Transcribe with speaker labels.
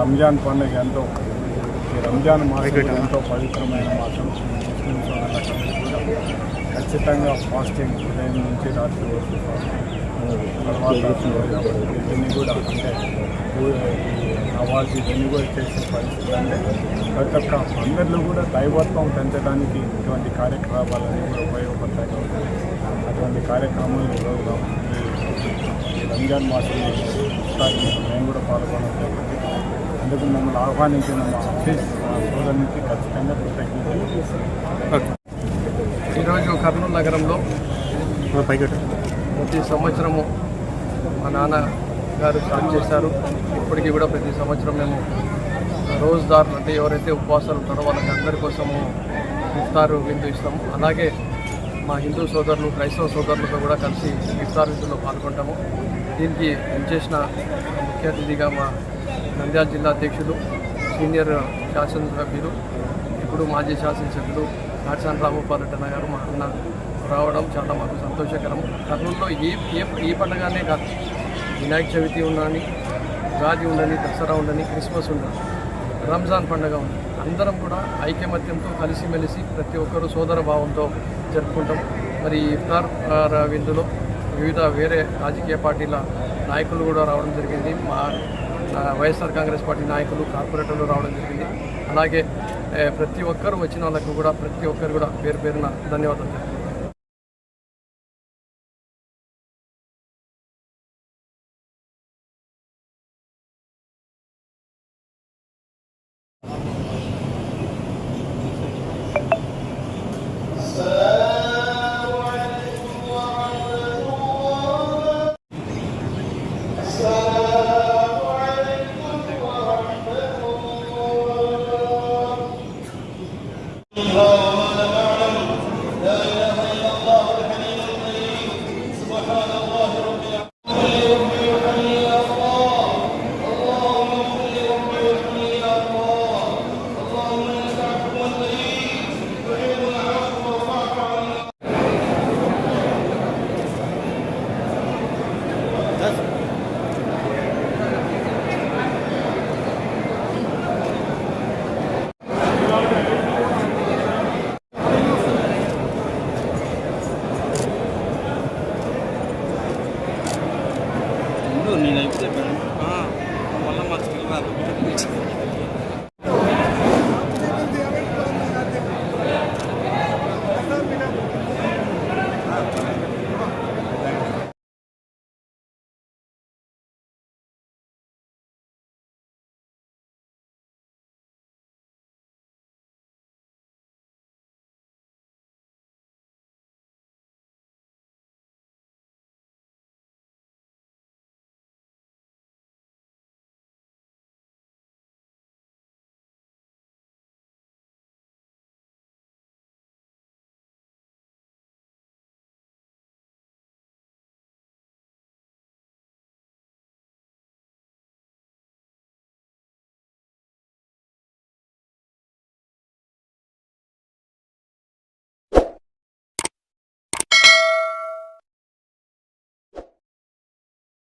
Speaker 1: రంజాన్ పండుగ ఎంతో ఈ రంజాన్ మాసం ఎంతో పవిత్రమైన మాసం. ముస్లిం సోదరులందరికీ కూడా ఖచ్చితంగా ఫాస్టింగ్ ఉదయం నుంచి రాత్రి వరకు ఫాస్టింగ్, తర్వాత ఇవన్నీ కూడా అంటే నవాజ్ ఇవన్నీ కూడా చేసే పరిస్థితి. అంటే ప్రతి ఒక్క అందరిలో కూడా దైవత్వం పెంచడానికి ఇటువంటి కార్యక్రమాలన్నీ కూడా ఉపయోగపడతాయి. అటువంటి కార్యక్రమాలు ఈరోజు ఈ రంజాన్ మాసంలో మేము కూడా పాల్గొనడం జరిగింది. అందుకు మమ్మల్ని ఆహ్వానించిన మా ఆఫీస్ మా సోదరునికి ఖచ్చితంగా కృతజ్ఞతలు.
Speaker 2: ఈరోజు కర్నూలు నగరంలో ప్రతి సంవత్సరము మా నాన్నగారు స్టార్ట్ చేశారు. ఇప్పటికీ కూడా ప్రతి సంవత్సరం మేము రోజుదారులు అంటే ఎవరైతే ఉపవాసాలు ఉంటారో వాళ్ళకి అందరి కోసము ఇఫ్తారు విందు ఇస్తాము. అలాగే మా హిందూ సోదరులు క్రైస్తవ సోదరులతో కూడా కలిసి ఇఫ్తార్ విందులో పాల్గొంటాము. దీనికి చేసిన ముఖ్య అతిథిగా మా నంద్యాల జిల్లా అధ్యక్షులు సీనియర్ శాసనసభ్యులు ఇప్పుడు మాజీ శాసనసభ్యులు నాట్సాని రామోపాలరెడ్డి గారు మా అన్న రావడం చాలా మాకు సంతోషకరం. కర్నూలులో ఈ పండుగనే కాదు, వినాయక చవితి ఉండని, ఉగాది ఉండని, దసరా ఉండని, క్రిస్మస్ ఉండని, రంజాన్ పండుగ ఉంది. అందరం కూడా ఐకమత్యంతో కలిసిమెలిసి ప్రతి ఒక్కరూ సోదర భావంతో జరుపుకుంటాం. మరి ఇఫ్తార్ విందులో వివిధ వేరే రాజకీయ పార్టీల నాయకులు కూడా రావడం జరిగింది. మా వైఎస్ఆర్ కాంగ్రెస్ పార్టీ నాయకులు, కార్పొరేటర్లు రావడం జరిగింది. అలాగే ప్రతి ఒక్కరు వచ్చిన వాళ్ళకు కూడా ప్రతి ఒక్కరు కూడా పేరు పేరున ధన్యవాదాలు చెప్తున్నాను.
Speaker 3: నేను అయిపోతే మళ్ళీ మా